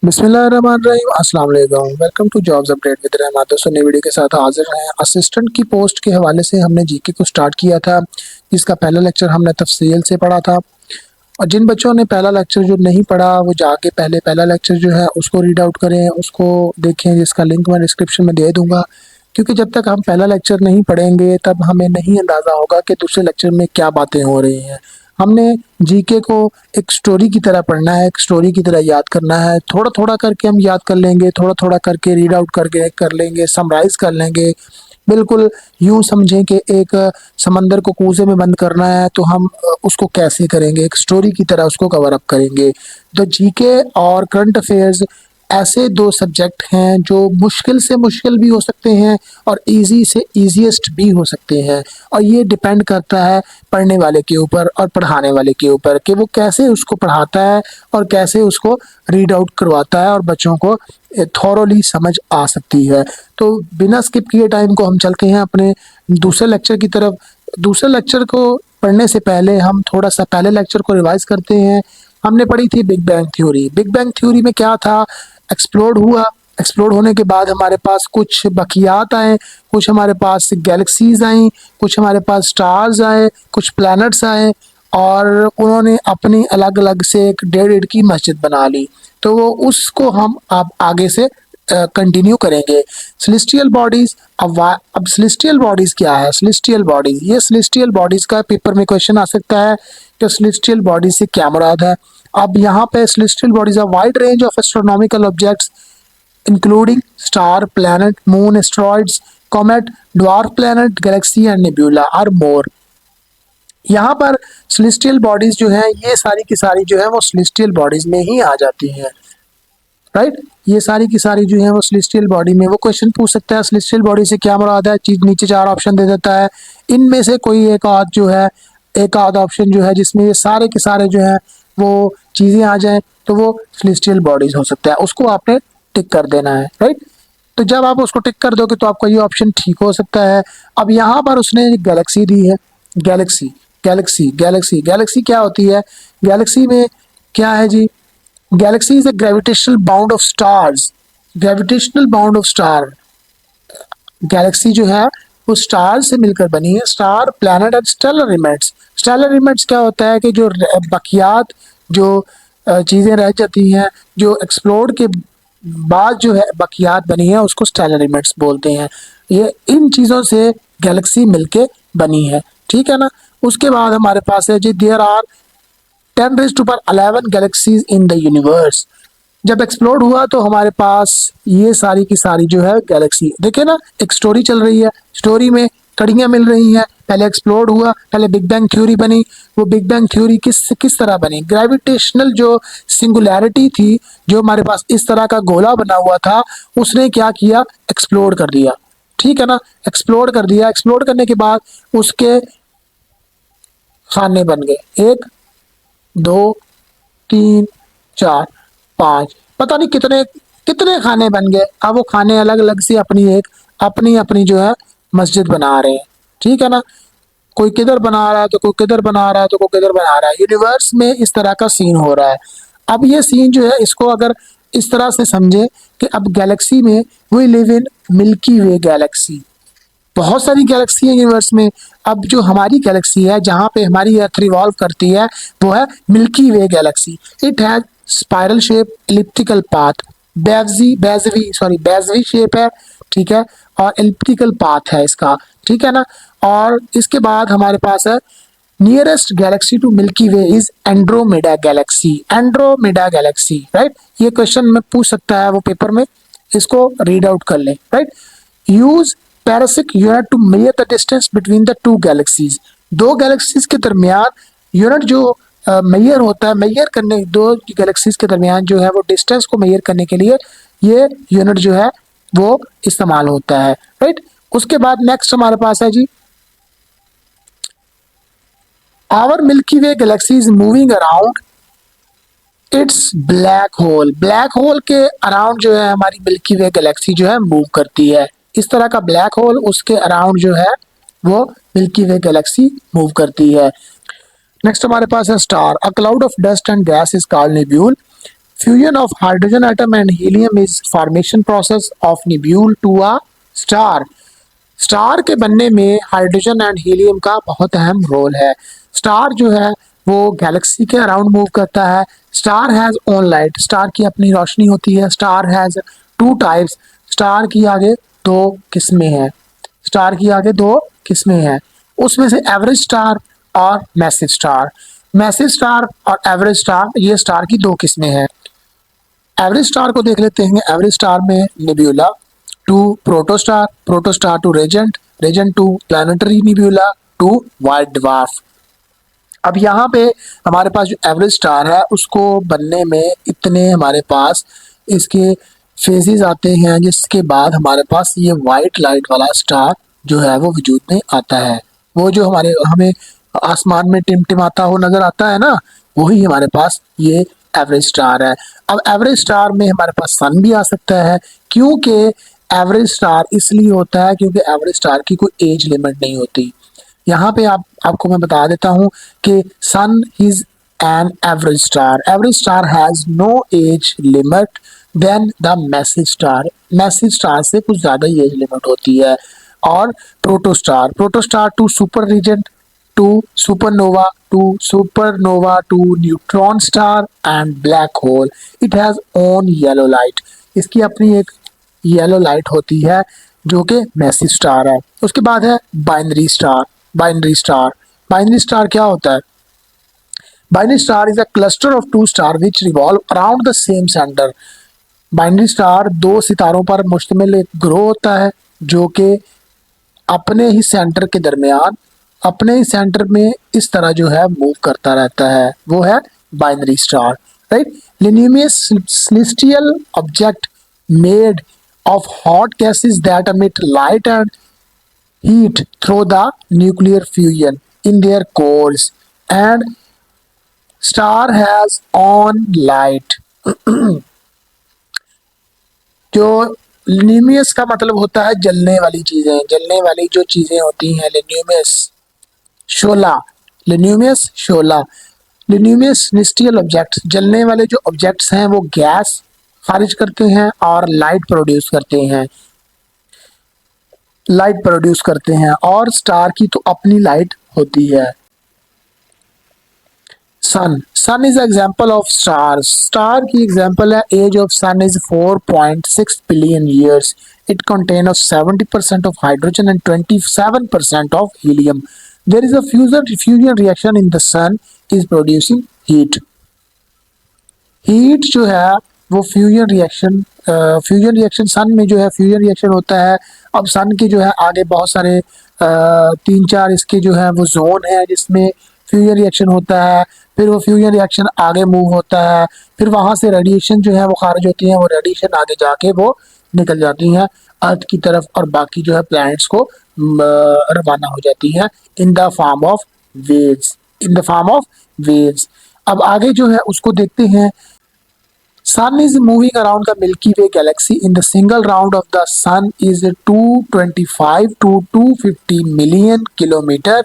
बिस्मिल्लाहिर्रहमानिर्रहीम अस्सलाम वालेकुम। Welcome to jobs update with Rahman. दोस्तों नई वीडियो के साथ हाजिर हैं। असिस्टेंट की पोस्ट के हवाले से हमने जीके को स्टार्ट किया था, जिसका पहला लेक्चर हमने तफसील से पढ़ा था। और जिन बच्चों ने पहला लेक्चर जो नहीं पढ़ा वो जाके पहले पहला लेक्चर जो है उसको रीड आउट करें, उसको देखें, जिसका लिंक मैं डिस्क्रिप्शन में दे दूंगा। क्योंकि जब तक हम पहला लेक्चर नहीं पढ़ेंगे तब हमें नहीं अंदाज़ा होगा कि दूसरे लेक्चर में क्या बातें हो रही हैं। हमने जीके को एक स्टोरी की तरह पढ़ना है, एक स्टोरी की तरह याद करना है। थोड़ा थोड़ा करके हम याद कर लेंगे, थोड़ा थोड़ा करके रीड आउट करके कर लेंगे, समराइज कर लेंगे। बिल्कुल यूँ समझें कि एक समंदर को कूज़े में बंद करना है तो हम उसको कैसे करेंगे, एक स्टोरी की तरह उसको कवर अप करेंगे। तो जीके और करंट अफेयर्स ऐसे दो सब्जेक्ट हैं जो मुश्किल से मुश्किल भी हो सकते हैं और इजी से इजीएस्ट भी हो सकते हैं। और ये डिपेंड करता है पढ़ने वाले के ऊपर और पढ़ाने वाले के ऊपर कि वो कैसे उसको पढ़ाता है और कैसे उसको रीड आउट करवाता है और बच्चों को थॉरोली समझ आ सकती है। तो बिना स्किप किए टाइम को हम चलते हैं अपने दूसरे लेक्चर की तरफ। दूसरे लेक्चर को पढ़ने से पहले हम थोड़ा सा पहले लेक्चर को रिवाइज करते हैं। हमने पढ़ी थी big bang theory. Big bang theory में क्या था, एक्सप्लोड हुआ, एक्सप्लोड होने के बाद हमारे पास कुछ बकियात आए, कुछ हमारे पास गैलेक्सीज आई, कुछ हमारे पास स्टार्स आए, कुछ प्लैनेट्स आए और उन्होंने अपनी अलग अलग से एक डेढ़ ईंट की मस्जिद बना ली। तो वो उसको हम अब आगे से कंटिन्यू करेंगे। सेलेस्टियल बॉडीज, अब सेलेस्टियल बॉडीज क्या है? सेलेस्टियल बॉडीज, ये सेलेस्टियल बॉडीज का पेपर में क्वेश्चन आ सकता है कि सेलेस्टियल बॉडीज से क्या मुराद है। अब यहाँ पे celestial bodies, a wide range of astronomical objects including star, planet, moon, asteroids, comet, dwarf planet, galaxy and nebula are more। यहाँ पर celestial bodies जो हैं ये सारी की सारी जो है वो celestial bodies में ही आ जाती हैं, राइट। ये सारी की सारी जो है वो celestial body में, वो क्वेश्चन पूछ सकता है celestial body से क्या मुराद है। चीज नीचे चार ऑप्शन दे देता है, इनमें से कोई एक आध जो है, एक आध ऑप्शन जो है जिसमें ये सारे के सारे जो है वो चीजें आ जाएं तो वो celestial bodies हो सकता है। उसको आपने टिक कर देना है, राइट। तो जब आप उसको टिक कर दोगे तो आपका ये ऑप्शन ठीक हो सकता है। अब यहाँ पर उसने गैलेक्सी दी है, गैलेक्सी गैलेक्सी गैलेक्सी गैलेक्सी क्या होती है? गैलेक्सी में क्या है जी? Galaxy is a gravitational bound of stars. Gravitational bound of star, galaxy जो है वो स्टार से मिलकर बनी है। Star, planet and stellar emits. Stellar emits क्या होता है कि जो बकियात जो चीज़ें रह जाती हैं, जो एक्सप्लोड के बाद जो है बकियात बनी है उसको स्टेलर इमेट्स बोलते हैं। ये इन चीज़ों से गैलेक्सी मिलके बनी है, ठीक है ना। उसके बाद हमारे पास है जी, there are 10⁻11 galaxies in the universe. जब एक्सप्लोड हुआ तो हमारे पास ये सारी की सारी जो है गैलेक्सी, देखे ना, एक स्टोरी चल रही है, स्टोरी में कड़ियाँ मिल रही हैं। पहले एक्सप्लोड हुआ, पहले बिग बैंग थ्योरी बनी। वो बिग बैंग थ्योरी किस किस तरह बनी? ग्रेविटेशनल जो सिंगुलैरिटी थी, जो हमारे पास इस तरह का गोला बना हुआ था, उसने क्या किया? एक्सप्लोड कर दिया, ठीक है ना। एक्सप्लोड कर दिया, एक्सप्लोड करने के बाद उसके खाने बन गए, एक, दो, तीन, चार, पाँच, पता नहीं कितने कितने खाने बन गए। अब वो खाने अलग अलग से अपनी एक अपनी अपनी जो है मस्जिद बना रहे हैं, ठीक है ना। कोई किधर बना रहा है तो कोई किधर बना रहा है तो कोई किधर बना रहा है। यूनिवर्स में इस तरह का सीन हो रहा है। अब ये सीन जो है इसको अगर इस तरह से समझे कि अब गैलेक्सी में we live in Milky Way galaxy. बहुत सारी गैलेक्सी है यूनिवर्स में। अब जो हमारी गैलेक्सी है जहाँ पे हमारी अर्थ रिवॉल्व करती है वो है Milky Way galaxy. It has spiral shape, elliptical path, बेजवी शेप है, ठीक है, और एलिप्टिकल पाथ है इसका, ठीक है ना। और इसके बाद हमारे पास है nearest galaxy to Milky Way is Andromeda galaxy. Andromeda galaxy, right. ये क्वेश्चन में पूछ सकता है वो पेपर में, इसको रीड आउट कर ले, right. Use parsec unit to measure the distance between the two galaxies. दो गैलेक्सीज के दरमियान यूनिट जो मेजर होता है, मेजर करने दो गैलेक्सीज के दरमियान जो है वो डिस्टेंस को मेजर करने के लिए ये यूनिट जो है वो इस्तेमाल होता है, राइट। उसके बाद नेक्स्ट हमारे पास है जी, our Milky Way galaxy is moving around its black hole. Black hole के अराउंड जो है हमारी मिल्की वे गैलेक्सी जो है मूव करती है। इस तरह का ब्लैक होल, उसके अराउंड जो है वो मिल्की वे गैलेक्सी मूव करती है। नेक्स्ट हमारे पास है star. A cloud of dust and gas is called nebula. Fusion of hydrogen atom and helium is formation process of nebule to a star. Star के बनने में हाइड्रोजन एंड हीलियम का बहुत अहम रोल है। स्टार जो है वो गैलेक्सी के अराउंड मूव करता है। Star has own light, star की अपनी रोशनी होती है। Star has two types, star की आगे दो किस्में हैं। स्टार की आगे दो किस्में हैं, उसमें से एवरेज स्टार और मैसिव स्टार। मैसिव स्टार और एवरेज स्टार, ये स्टार की दो किस्में हैं। एवरेज स्टार को देख लेते हैं। एवरेज स्टार में nebula to protostar, protostar to red giant, red giant to planetary nebula to white dwarf. अब यहाँ पे हमारे पास जो एवरेज स्टार है उसको बनने में इतने हमारे पास इसके फेजेस आते हैं, जिसके बाद हमारे पास ये वाइट लाइट वाला स्टार जो है वो वजूद में आता है। वो जो हमारे हमें आसमान में टिमटिमाता हो नजर आता है ना, वही हमारे पास ये एवरेज स्टार है। अब एवरेज स्टार में हमारे पास सन भी आ सकता है, क्योंकि एवरेज स्टार इसलिए होता है क्योंकि एवरेज स्टार की कोई एज लिमिट नहीं होती। यहाँ पे आपको मैं बता देता हूँ कि sun is an average star. Average star has no age limit than the massive star. Massive star से कुछ ज़्यादा ही एज लिमिट होती है। और protostar, protostar to super red giant to supernova to neutron star and black hole. It has own yellow light, इसकी अपनी एक येलो लाइट होती है जो कि मैसिव स्टार है। उसके बाद है binary star. Binary star, binary star क्या होता है? Binary star is a cluster of two star which revolve around the same centre. Binary star दो सितारों पर मुश्तमिल एक ग्रोह होता है जो कि अपने ही सेंटर के दरमियान, अपने ही सेंटर में इस तरह जो है मूव करता रहता है, वो है binary star, right. Luminous celestial object made of hot gases that emit light and heat through the nuclear fusion in their cores, and star has on light। जो लिन्यूमियस का मतलब होता है जलने वाली चीजें, जलने वाली जो चीजें होती हैं, लिन्यूमियस शोला, लिन्यूमियस शोला। लिन्यूमियस सेलेस्टियल ऑब्जेक्ट्स, जलने वाले जो ऑब्जेक्ट्स हैं वो गैस खारिज करते हैं और लाइट प्रोड्यूस करते हैं, लाइट प्रोड्यूस करते हैं। और स्टार की तो अपनी लाइट होती है। Sun, sun is example of stars. Star की एग्जांपल है। Age of sun is 4.6 billion years. It contain of 70% of hydrogen and 27% of helium. There is a fusion reaction in the sun is producing heat. Heat जो है वो fusion reaction सन में जो है fusion reaction होता है। अब सन के जो है आगे बहुत सारे 3-4 इसके जो है वो जोन है जिसमें फ्यूजन रिएक्शन होता है। फिर वो फ्यूजन रिएक्शन आगे मूव होता है, फिर वहाँ से रेडिएशन जो है वो खारिज होती है। वो रेडिएशन आगे जाके वो निकल जाती हैं अर्थ की तरफ और बाकी जो है प्लैनेट्स को रवाना हो जाती हैं in the form of waves, in the form of waves. अब आगे जो है उसको देखते हैं। Sun is moving around the Milky Way galaxy in the single round of the Sun is 225 to 250 million kilometer,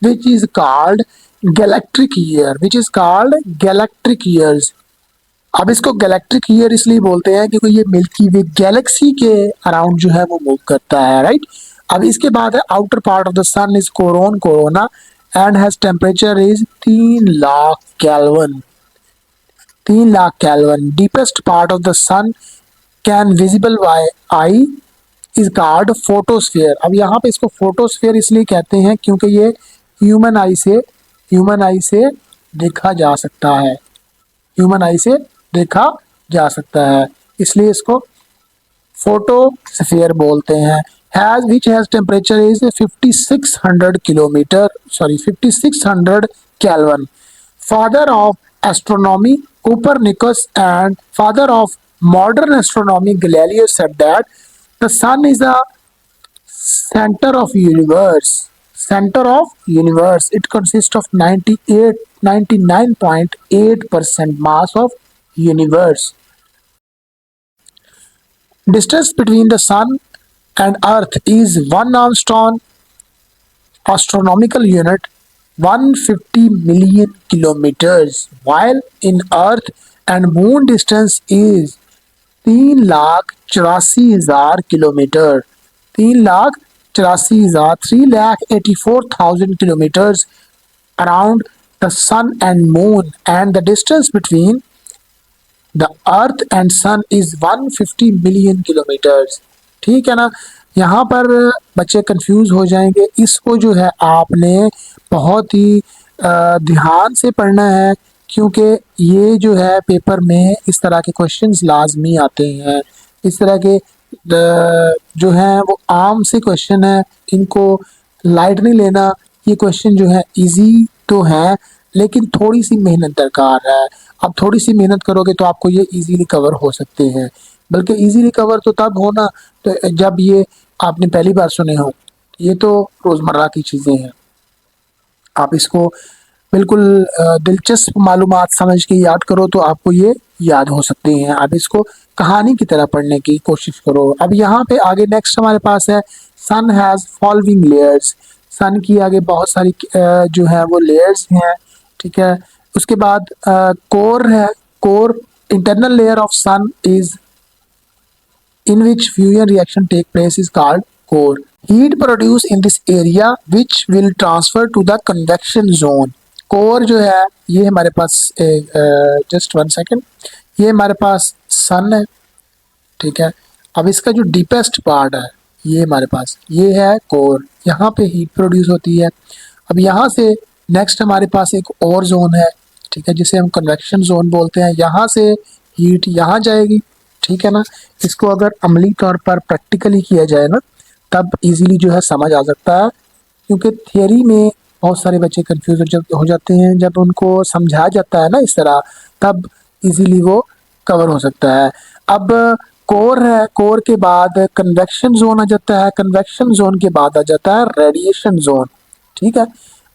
which is called galactic year, which is called galactic years। अब इसको गैलेक्ट्रिक year इसलिए बोलते हैं क्योंकि ये मिल्की वे गैलेक्सी के around जो है वो मूव करता है, राइट। अब इसके बाद है outer part of the sun is corona and has temperature is 3 lakh kelvin. 3 lakh kelvin. Deepest part of the sun can visible by eye is called photosphere. अब यहाँ पे इसको फोटोस्फीयर इसलिए कहते हैं क्योंकि ये ह्यूमन आई से देखा जा सकता है, ह्यूमन आई से देखा जा सकता है, इसलिए इसको फोटोस्फीयर बोलते हैं। Has which has temperature is 5600 kilometre, sorry 5600 kelvin. Father of astronomy Copernicus and father of modern astronomy Galileo said that the sun is the center of universe. Center of universe. It consists of 99.8% mass of universe. Distance between the sun and earth is 1 Armstrong astronomical unit, 150 million kilometers, while in earth and moon distance is 3,84,000 kilometre, 3,84,000, 3,84,000 kilometers around the sun and moon, and the distance between the earth and sun is 150 million kilometres. ठीक है ना। यहाँ पर बच्चे confuse हो जाएंगे, इसको जो है आपने बहुत ही ध्यान से पढ़ना है, क्योंकि ये जो है पेपर में इस तरह के क्वेश्चंस लाजमी आते हैं। इस तरह के जो हैं वो आम से क्वेश्चन है, इनको लाइट नहीं लेना। ये क्वेश्चन जो है इजी तो है, लेकिन थोड़ी सी मेहनत दरकार है। आप थोड़ी सी मेहनत करोगे तो आपको ये इजीली कवर हो सकते हैं। बल्कि इजीली कवर तो तब होना तो जब ये आपने पहली बार सुने हो। ये तो रोज़मर्रा की चीज़ें हैं, आप इसको बिल्कुल दिलचस्प मालूमात समझ के याद करो तो आपको ये याद हो सकते हैं। आप इसको कहानी की तरह पढ़ने की कोशिश करो। अब यहाँ पे आगे नेक्स्ट हमारे पास है सन हैज़ फॉलोइंग लेयर्स। सन की आगे बहुत सारी जो है वो लेयर्स हैं। ठीक है। उसके बाद कोर है। Core internal layer of sun is in which fusion reaction take place is called core. Heat produced in this area which will transfer to the convection zone. Core जो है ये हमारे पास जस्ट वन सेकेंड, ये हमारे पास सन है। ठीक है। अब इसका जो डीपेस्ट पार्ट है ये हमारे पास ये है कोर, यहाँ पे हीट प्रोड्यूस होती है। अब यहाँ से नेक्स्ट हमारे पास एक और जोन है, ठीक है, जिसे हम कन्वेक्शन जोन बोलते हैं। यहाँ से हीट यहाँ जाएगी। ठीक है ना। इसको अगर अमली तौर पर प्रैक्टिकली किया जाए ना तब इजीली जो है समझ आ सकता है, क्योंकि थियरी में बहुत सारे बच्चे कंफ्यूज हो जाते हैं। जब उनको समझाया जाता है ना इस तरह तब इजीली वो कवर हो सकता है। अब कोर है, कोर के बाद कन्वेक्शन जोन आ जाता है, कन्वेक्शन जोन के बाद आ जाता है रेडिएशन जोन। ठीक है।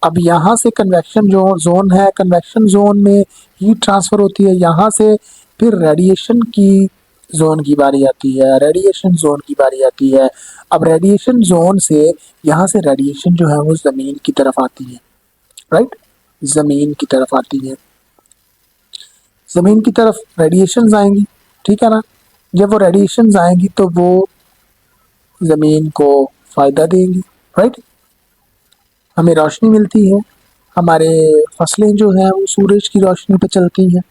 अब यहाँ से कन्वेक्शन जो जोन है, कन्वेक्शन जोन में हीट ट्रांसफ़र होती है। यहाँ से फिर रेडिएशन की जोन की बारी आती है, रेडिएशन जोन की बारी आती है। अब रेडिएशन जोन से यहाँ से रेडिएशन जो है वो ज़मीन की तरफ आती है। राइट, ज़मीन की तरफ आती है, ज़मीन की तरफ रेडिएशंस आएंगी। ठीक है ना। जब वो रेडिएशंस आएंगी तो वो ज़मीन को फ़ायदा देंगी। राइट, हमें रोशनी मिलती है, हमारे फसलें जो हैं वो सूरज की रोशनी पे चलती हैं,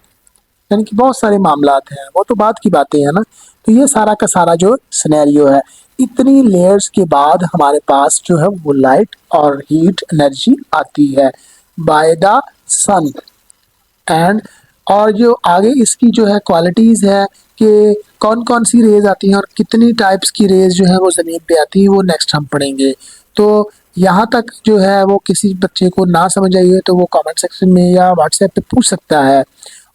यानी कि बहुत सारे मामलात हैं, वो तो बात की बातें हैं ना। तो ये सारा का सारा जो सिनेरियो है, इतनी लेयर्स के बाद हमारे पास जो है वो लाइट और हीट एनर्जी आती है बाय द सन। एंड और जो आगे इसकी जो है क्वालिटीज़ है कि कौन कौन सी रेज आती हैं और कितनी टाइप्स की रेज जो है वो ज़मीन पे आती हैं, वो नेक्स्ट हम पढ़ेंगे। तो यहाँ तक जो है वो किसी बच्चे को ना समझ आई है तो वो कमेंट सेक्शन में या व्हाट्सएप पे पूछ सकता है।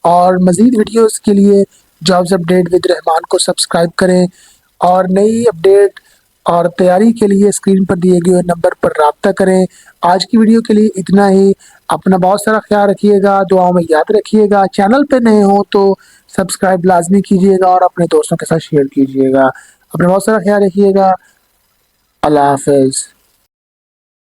और मज़ीद वीडियोस के लिए जॉब्स अपडेट विद रहमान को सब्सक्राइब करें, और नई अपडेट और तैयारी के लिए स्क्रीन पर दिए गए नंबर पर रब्ता करें। आज की वीडियो के लिए इतना ही। अपना बहुत सारा ख्याल रखिएगा, दुआओं में याद रखिएगा। चैनल पे नए हो तो सब्सक्राइब लाजमी कीजिएगा और अपने दोस्तों के साथ शेयर कीजिएगा। अपना बहुत सारा ख्याल रखिएगा। अल्लाह हाफिज़।